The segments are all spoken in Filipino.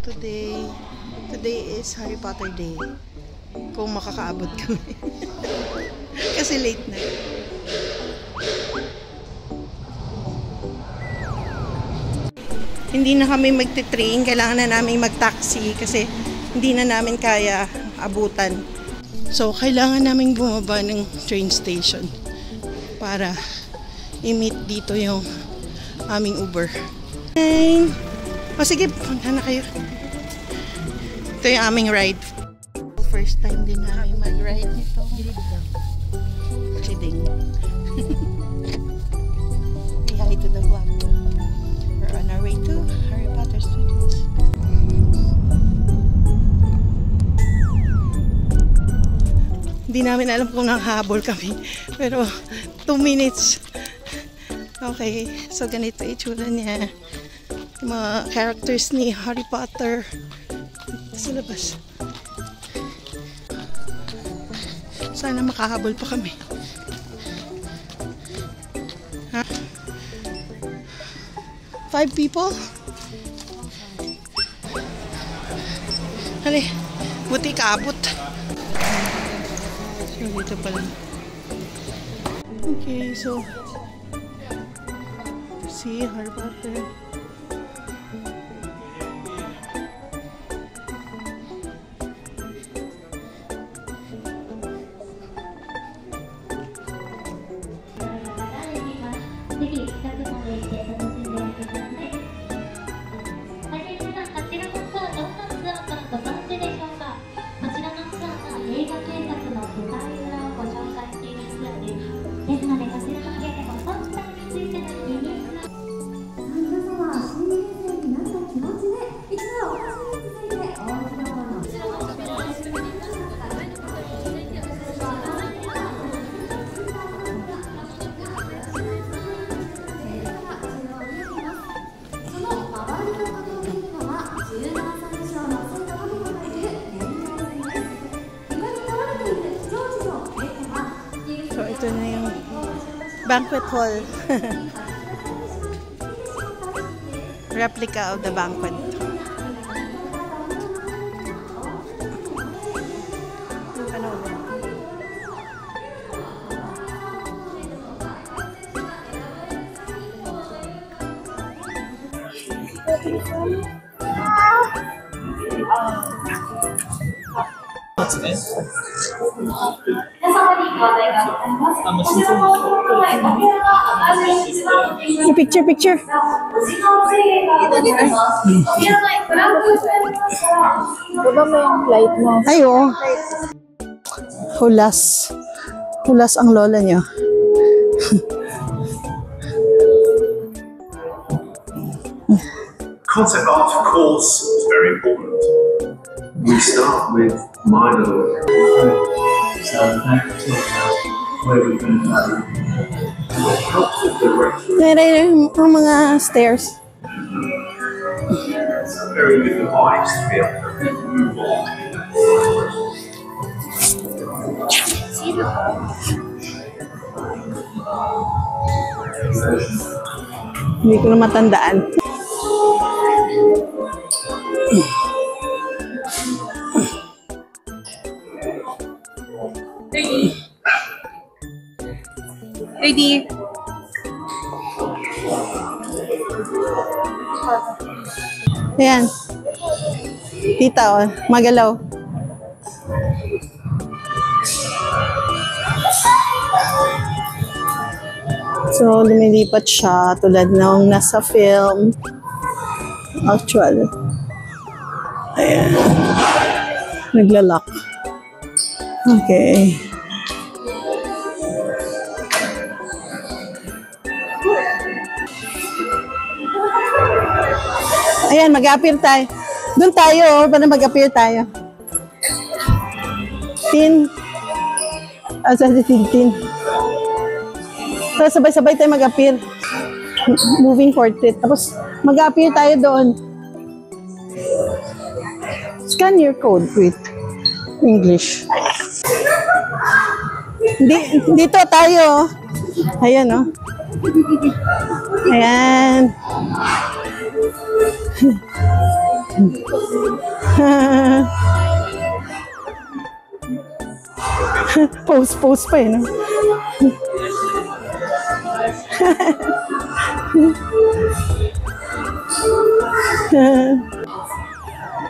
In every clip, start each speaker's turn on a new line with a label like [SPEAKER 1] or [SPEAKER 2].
[SPEAKER 1] Today is Harry Potter Day. Kung makakaabot kami. Kasi late na. Hindi na kami magte-train. Kailangan na namin mag-taxi kasi hindi na namin kaya abutan. So, kailangan namin bumaba ng train station para i-meet dito yung aming Uber. O sige, punta na kayo. Ito yung aming ride. First time din namin mag-ride nito. Kidding. Say hi to the vlog. We're on our way to Harry Potter Studios. Hindi namin alam kung nakahabol kami. Pero 2 minutes. Okay, so ganito itsura niya. Yung mga characters ni Harry Potter sa labas. Sana makahabol pa kami. Ha? 5 people? Hali, buti kaabot. So, dito pala. Okay, so see Harry Potter. Ito na yung banquet hall. Replica of the banquet. Picture.
[SPEAKER 2] Baba mo yung flight mo.
[SPEAKER 1] Ay, oo. Hulas ang lola niyo.
[SPEAKER 3] Concept art, of course, is very important. We start with minor. So that's where we can help with the direction.
[SPEAKER 1] Meron yung mga stairs.
[SPEAKER 3] It's a very good device to be able to move on.
[SPEAKER 1] Hindi ko na matandaan.
[SPEAKER 2] Ready?
[SPEAKER 1] Ayan. Tita, oh, magalaw. So, lumilipat siya tulad ng nasa film. Actual. Ayan. Naglalak. Okay. Ayan, mag-appear tayo. Doon tayo, oh, para mag-appear tayo. Tin. Sa tin. So, sabay-sabay tayo mag-appear. Moving portrait. Tapos, mag-appear tayo doon. Scan your code with English. Dito tayo. Ayan, oh. Ayan. Pose pa eh, no?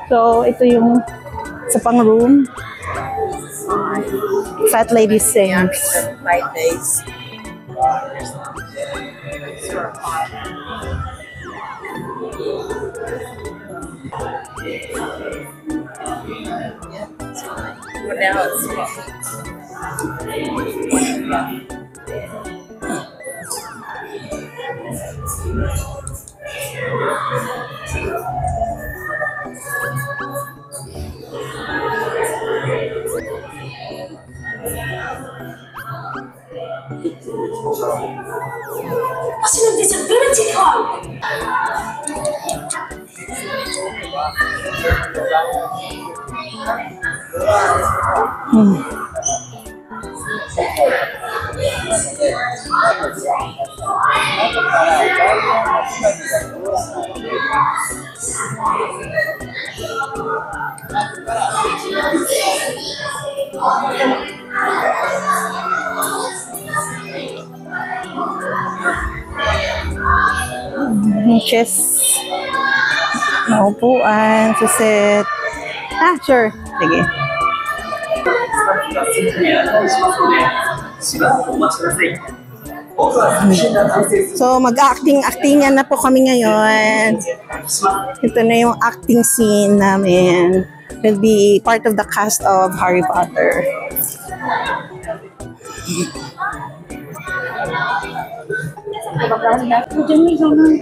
[SPEAKER 1] So, ito yung sa pang room. Fat lady sings.
[SPEAKER 2] 5 days. For now, it's
[SPEAKER 1] Chess. Naupuan, suset. Sure. Sige. So, mag-acting-actingan na po kami ngayon. Ito na yung acting scene namin. We'll be part of the cast of Harry Potter.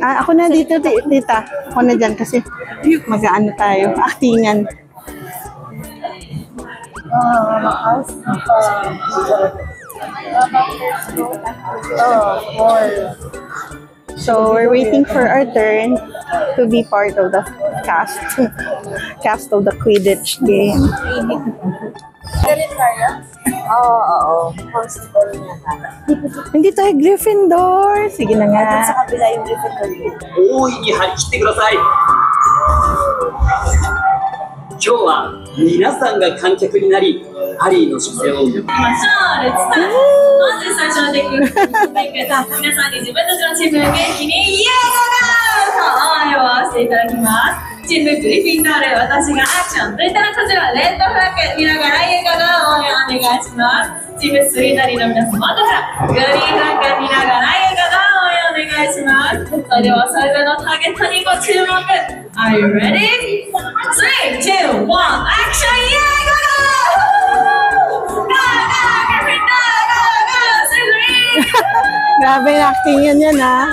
[SPEAKER 1] Ako na dito, tita. Ako na dyan kasi mag-aano tayo. Actingan. So, we're waiting for our turn to be part of the cast of the Quidditch game.
[SPEAKER 2] Galit tayo? Oo. Constable na natin.
[SPEAKER 1] Hindi tayo Gryffindor. Sige na nga.
[SPEAKER 2] Sa kabila yung Gryffindor.
[SPEAKER 4] 大いに張り切ってください。今日は皆さんが観客になり、ハリーの出世を
[SPEAKER 5] レッツスタート。まず最初のテクニック皆さんに自分たちのチーム元気にイエーイと応援をしていただきます。チームグリフィンドール、私がアクション、それからこちらレッドフラッグ見ながらイエーイ応援お願いします。チームスリーダリーの皆様、後からグリーンフラッグ見ながらイエーイ応援お願いします。それではそれぞれのターゲットにご注目。Are you ready? 3, 2, 1, action! イエーイ
[SPEAKER 1] Grabe yung acting yan ha.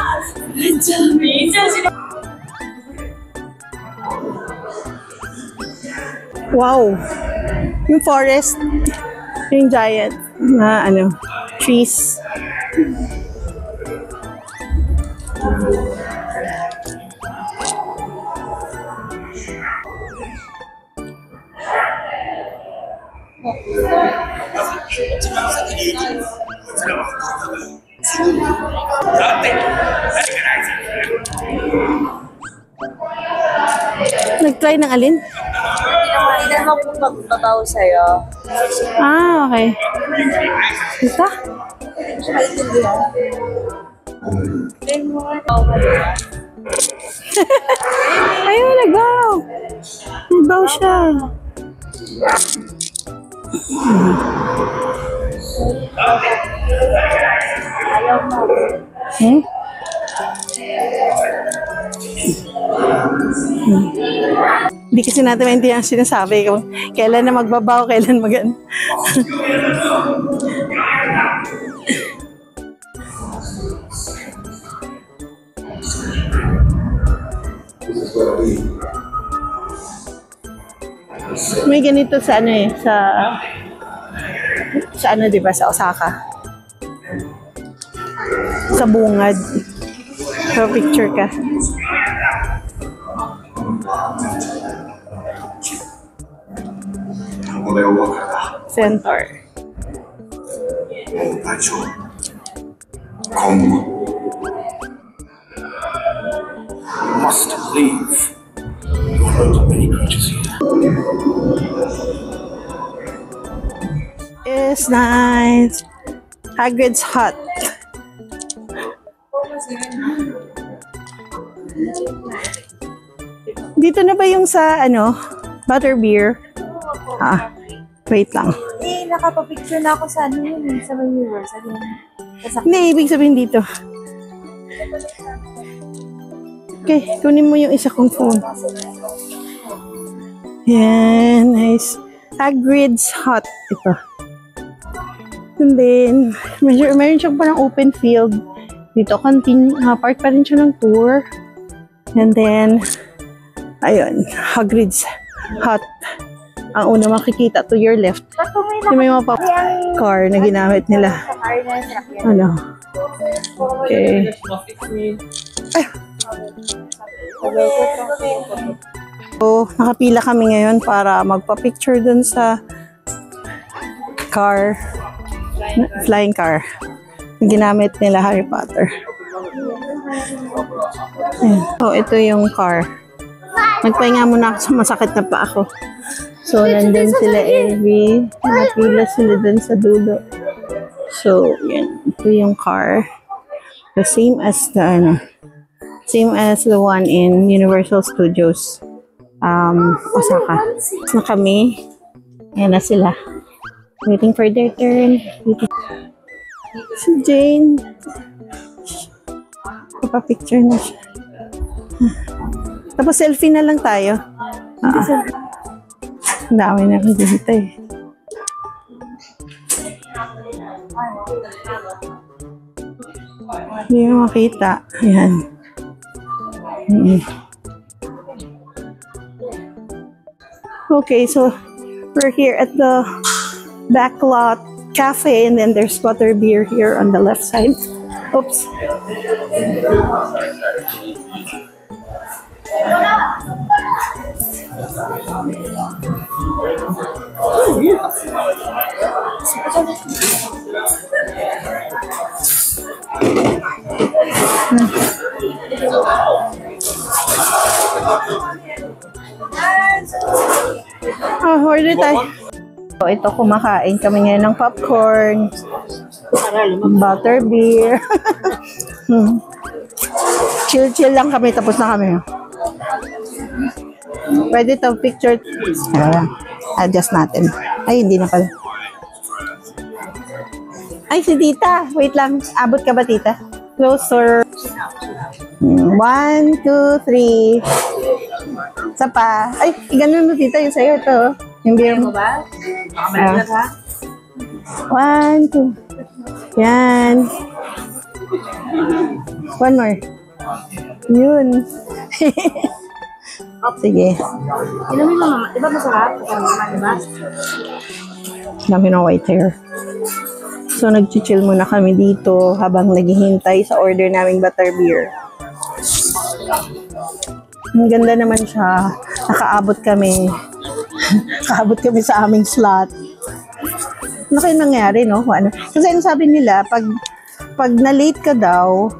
[SPEAKER 1] Wow. Yung forest. Yung giant na trees. Nag-try ng alin?
[SPEAKER 2] Hindi naman po magbabaw sa'yo.
[SPEAKER 1] Okay. Ito? Ayun, nagbaw. Nagbaw siya.
[SPEAKER 2] Ayaw mo.
[SPEAKER 1] Hindi kasi natin maintindihan ang sinasabi kung kailan na magbabaw, kailan mag-ano. May ganito sa sa diba, sa Osaka. Sa bungad. So, picture ka. Centaur.
[SPEAKER 3] Must leave.
[SPEAKER 1] It's nice. Hagrid's hut. Dito na ba yung sa butterbeer? Wait lang.
[SPEAKER 2] Nakapapicture na ako sa sa my viewers.
[SPEAKER 1] Hindi, ibig sabihin dito. Okay, kunin mo yung isa kong phone. Yan, nice. Hagrid's hut. Ito. And then, meron siyang parang open field. Dito, part pa rin siya ng tour. And then, ayun, Hagrid's hut. Ang una makikita to your left. Yung may mga car na ginamit nila. Okay. So, nakapila kami ngayon para magpa-picture dun sa car, flying car. Ginamit nila Harry Potter. Ayan. So, ito yung car. Nagpahinga muna ako sa masakit na pa ako. So, nandun sila Elvie. Nakapila sila dun sa dulo. So, yan. Ito yung car. The same as the one in Universal Studios. Osaka. Na kami. Ayan na sila. Waiting for their turn. Si Jane. Papapicture na siya. Tapos selfie na lang tayo. Ang dami na dito eh. Hindi mo makita. Ayan. Okay, so we're here at the Backlot Cafe, and then there's butterbeer here on the left side. Oops. Order tayo. So, ito, kumakain kami ngayon ng popcorn, butterbeer. Chill lang kami, tapos na kami. Pwede to picture. Adjust natin. Ay, hindi na pala. Ay, si tita. Wait lang. Abot ka ba, tita? Closer. 1, 2, 3. Isa pa. Ay, ganun mo, tita. Yung sa'yo, ito. Yung beer mo ba? 1, 2. Yan. One more. Yun. Sige.
[SPEAKER 2] Inumin mo, di ba masarap? Diba?
[SPEAKER 1] Dami ng white hair. So, nag-chill muna kami dito habang naghihintay sa order naming butterbeer. Ang ganda naman siya. Nakaabot kami. Nakaabot kami sa aming slot. Ano kayo nangyari, no? Kasi ang sabi nila, pag na-late ka daw,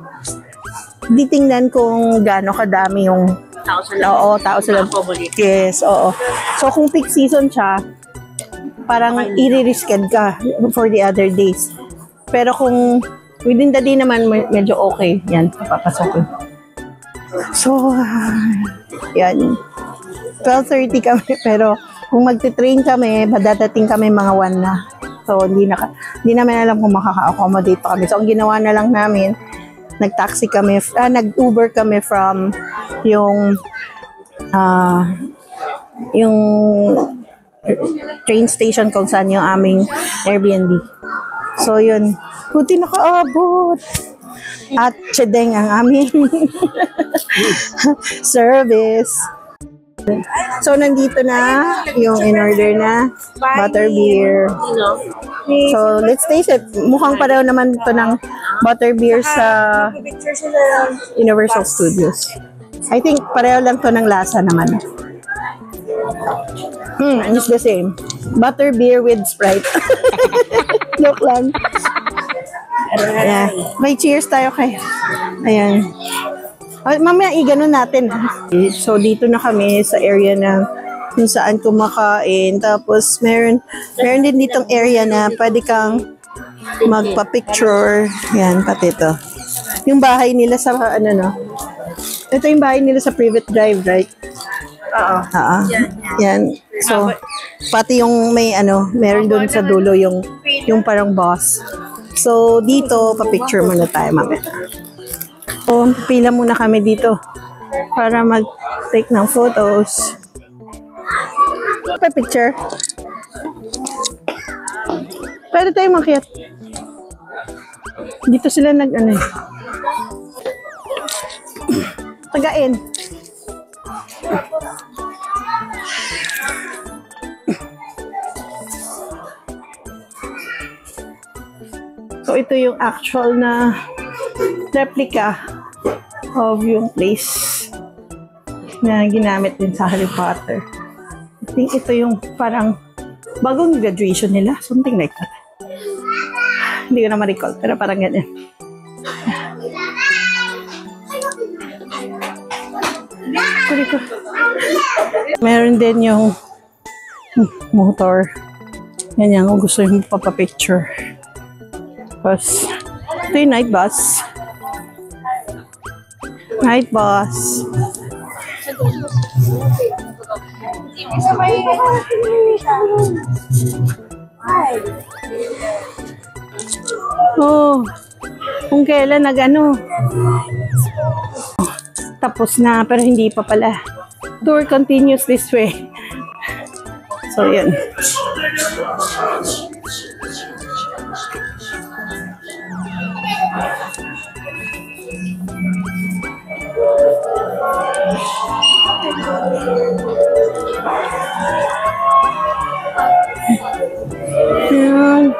[SPEAKER 1] ditingnan kung gaano kadami yung tao sa lang. Yes, oo. So, kung peak season siya, parang i-risked ka for the other days. Pero kung within the day naman, medyo okay. Yan, papapasokin. So, yan. 12:30 kami, pero kung magte-train kami, dadating kami mga 1 na. So, hindi namin alam kung makaka-accommodate pa kami. So, ang ginawa na lang namin, nag-taxi kami, nag-Uber kami from yung train station kung saan yung aming Airbnb. So, yun. Buti nakaabot. At chedeng ang aming service. So, nandito na yung in-order na butterbeer. So, let's taste it. Mukhang pareho naman ito ng butterbeer sa Universal Studios. I think pareho lang to ng lasa naman. It's the same. Butterbeer with Sprite. Joke lang. Yeah. May cheers tayo kay. Ayan. Mamaya i-ganon natin. So, dito na kami sa area na kung saan kumakain. Tapos, meron din ditong area na pwede kang magpa-picture. Yan, pati ito. Yung bahay nila sa, ano no? Ito yung bahay nila sa Privet Drive, right? Oo. Yan. So, pati yung may, ano, meron doon sa dulo yung parang boss. So, dito, pa-picture muna tayo mamaya. So, pila muna kami dito para mag-take ng photos. Pa-picture. Pwede tayo makiat. Dito sila nag-ano eh. Tagain. So, ito yung actual na replica of yung place na ginamit din sa Harry Potter. I think ito yung parang bagong graduation nila. Something like that. Hindi ko na ma-recall, pero parang ganyan. Meron din yung motor. Ganyan, kung gusto yung papapicture. Tapos, ito yung night bus. Night bus. Oh, kung kailan nag-ano. Tapos na, pero hindi pa pala. Tour continues this way. So, yun. Yan.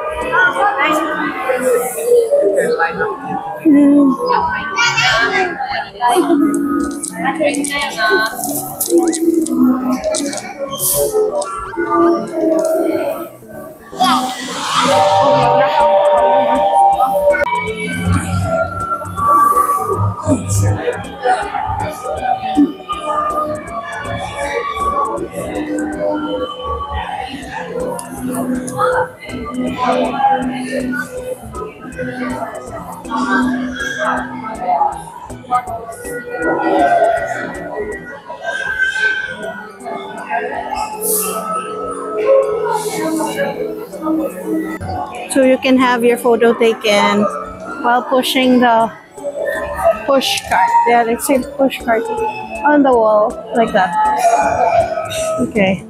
[SPEAKER 1] So you can have your photo taken while pushing the push cart. Yeah, let's say push cart on the wall like that. Okay.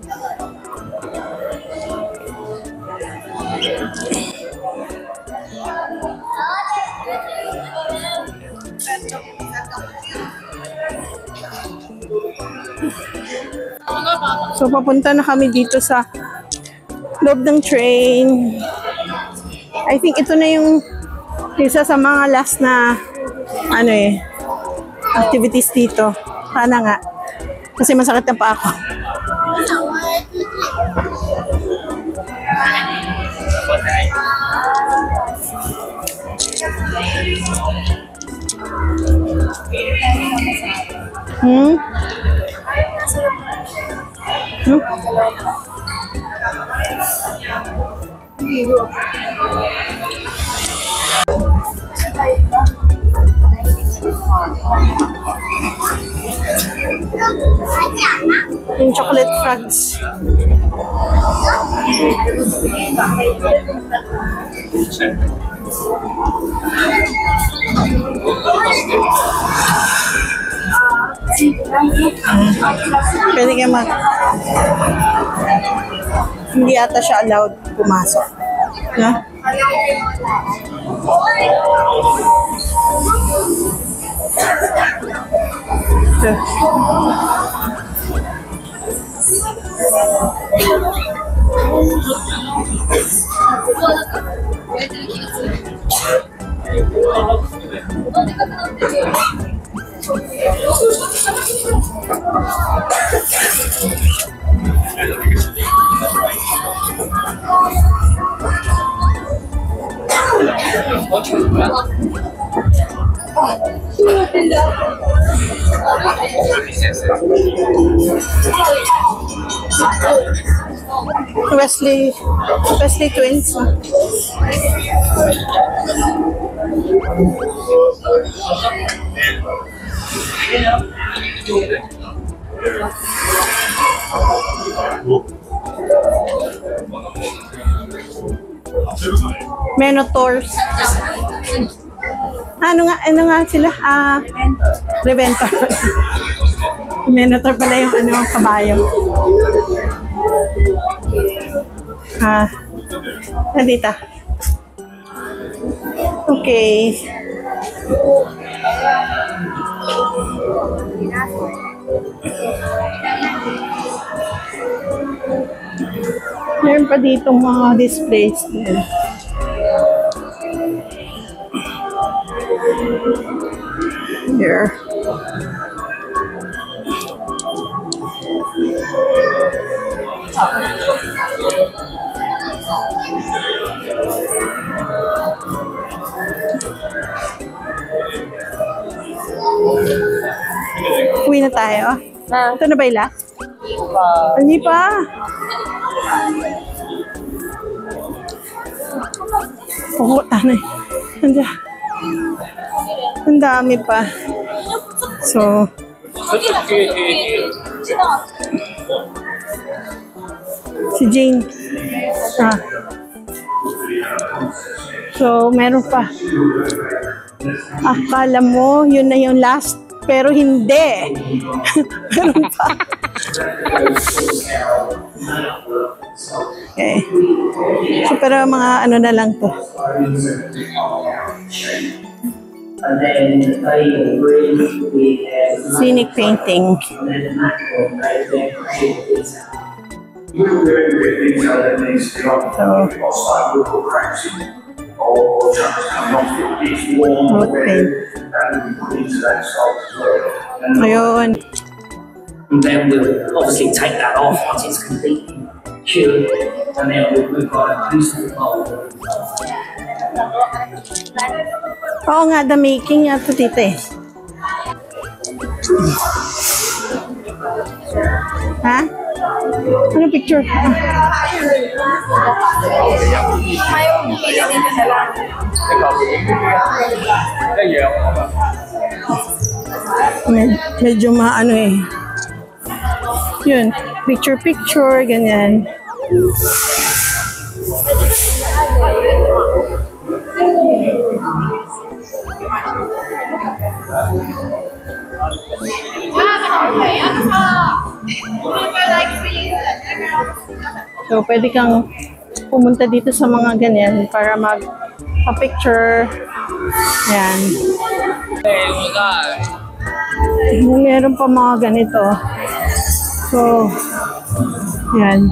[SPEAKER 1] So papunta na kami dito sa loob ng train. I think ito na yung isa sa mga last na ano eh, activities dito. Sana nga. Kasi masakit na pa ako. Hmm? Hmm? Yung chocolate frogs. Pwede ka hindi ata siya allowed pumasok. No? Wesley twins. Minotaurs. Ano nga sila? Reventor. Minotaur pala yung kabayo. Nandito. Okay. Meron pa dito mga displays. Here. Uwi na tayo. Ito na ba ila? Hindi pa. Oo, tanay. Ang dami pa. So, si Jane. So, meron pa. Akala mo, yun na yung last. Pero hindi. Meron pa. Okay. So, pero mga ano na lang to.
[SPEAKER 6] And then they bring the
[SPEAKER 1] Scenic painting. Ayun.
[SPEAKER 6] And then we'll obviously take that off once it's completely cured, and then we'll move on to the bowl.
[SPEAKER 1] Oo nga, the making ito dito eh. Ha? Ano picture? Medyo maano eh. Yun, picture, ganyan. So, pwede kang pumunta dito sa mga ganyan para mag-picture. Yan. Meron pa mga ganito. So, yan.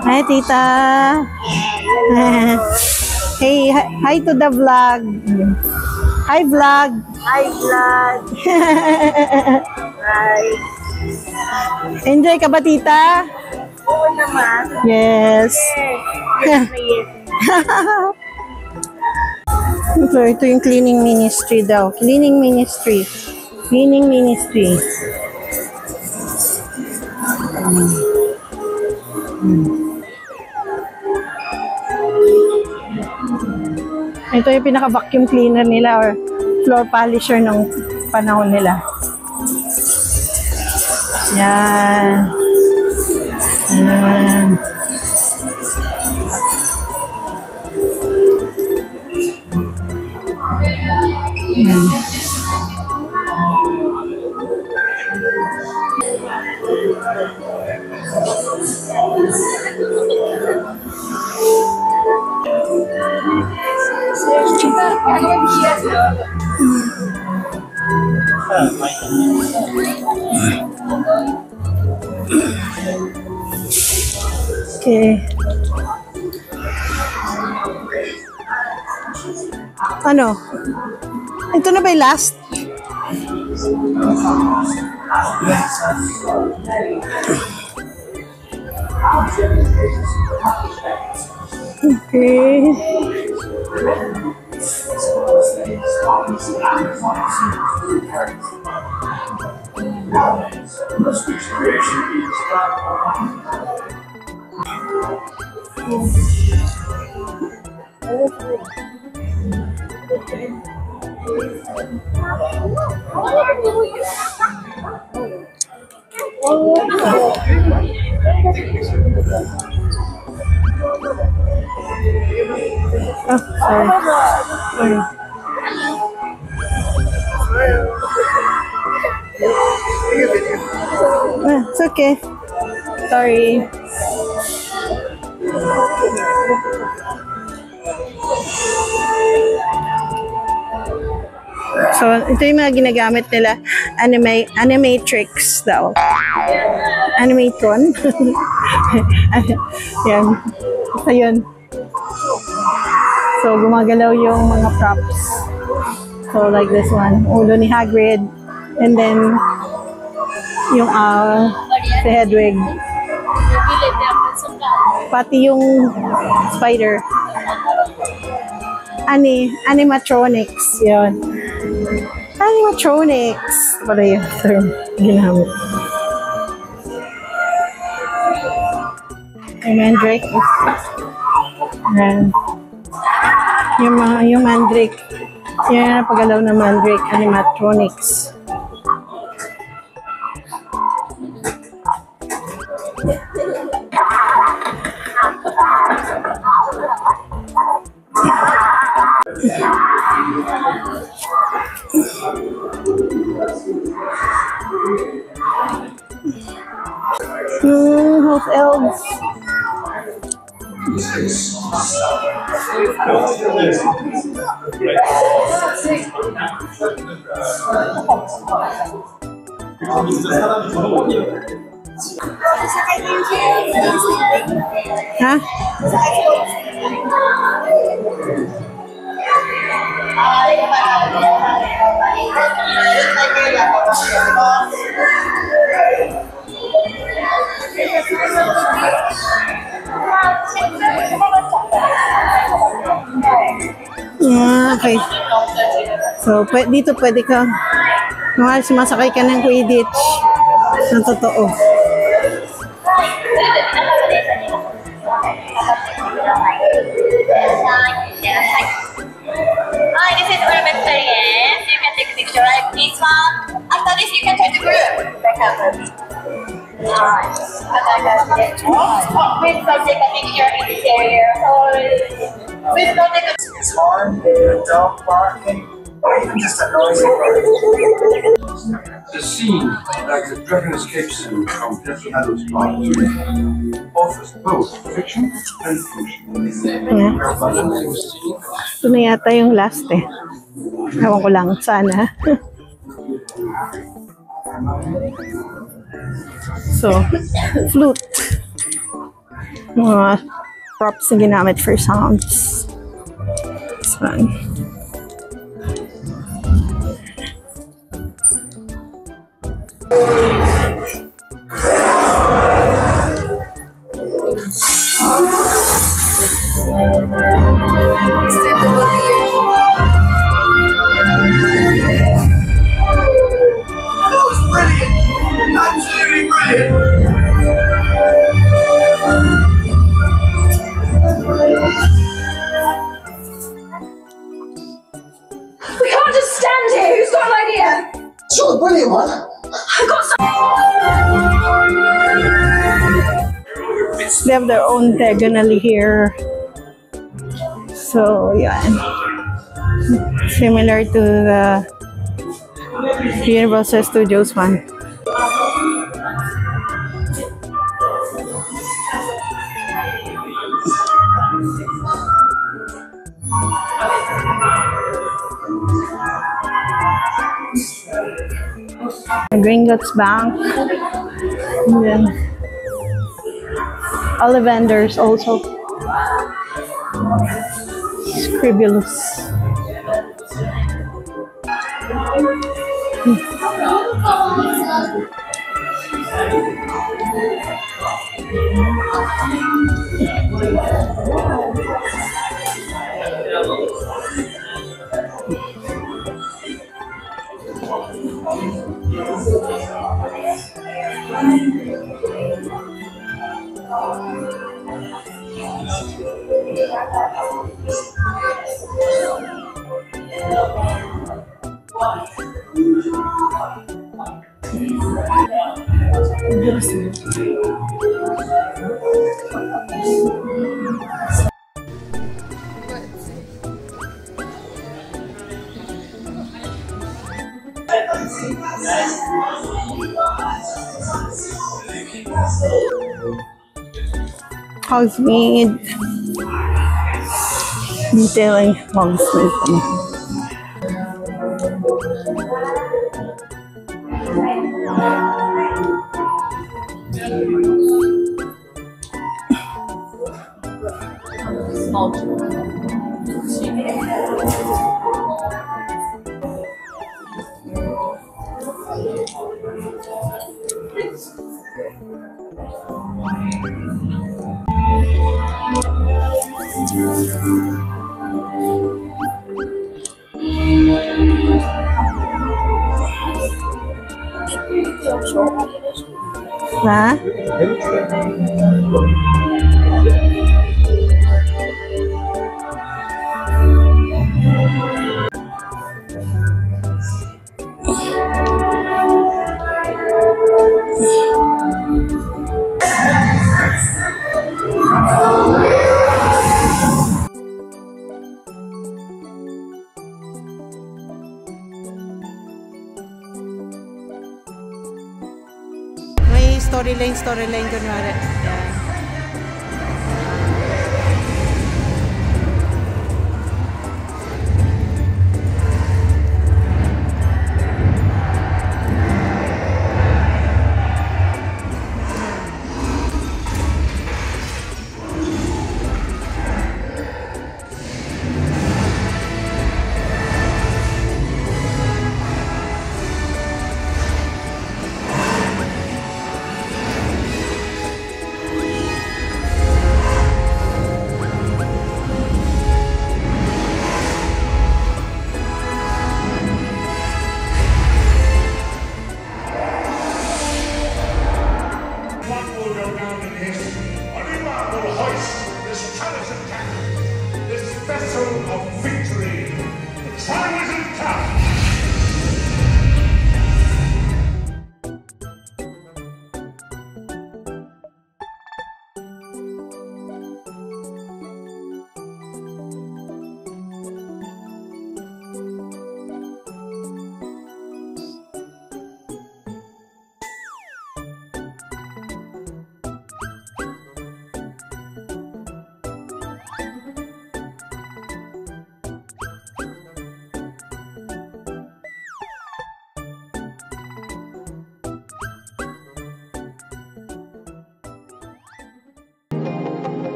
[SPEAKER 1] Hi, tita. Hey, hi to the vlog. Hi, vlog.
[SPEAKER 2] Hi, vlog. Hi.
[SPEAKER 1] Enjoy ka ba, tita?
[SPEAKER 2] Oo naman.
[SPEAKER 1] Yes.
[SPEAKER 2] Yes.
[SPEAKER 1] So, ito yung cleaning ministry daw. Cleaning ministry. Ito yung pinaka-vacuum cleaner nila or floor polisher ng panahon nila. Yan. Yan. Okay. Ano? Ito na ba yung last? Okay. Oh, sorry. It's okay. Sorry. So, ito yung mga ginagamit nila. Animatrix daw. Animatron. Yan. Basta yun. So, gumagalaw yung mga props. So, like this one. Ulo ni Hagrid. And then, yung si Hedwig. Pati yung spider. Animatronics. Yun. Animatronics. Para yung term ginamit. Yung Mandrake. And yung Mandrake. Yung napagalaw ng Mandrake. Animatronics. House elves. Hah? Okay. So, dito pwede ka sumasakay ka ng Quidditch na totoo.
[SPEAKER 5] Hi, this is Urbexarians. You can take a picture like this one. After this, you can turn to group. Alright. Please don't take a picture in this area. Please don't take a
[SPEAKER 7] It's hard, a dog barking, or even just a noisy bird.
[SPEAKER 3] The scene, like the Dragon Escape scene from Deathly Hallows Part 2, offers both fiction and fiction.
[SPEAKER 1] Ito na yata yung last eh. Ewan ko lang, sana. So, flute. Mga props na ginamit for sounds. This one.
[SPEAKER 5] We can't just stand here. Who's got an idea?
[SPEAKER 7] Sure, brilliant one.
[SPEAKER 5] I've got some.
[SPEAKER 1] They have their own diagonally here. So, yeah. Similar to the Universal Studios one. Gringotts Bank. And then Ollivanders also. Scribulus. Hogsmeade. Detailing Hogsmeade. Ha? May storyline kunwari. Yan.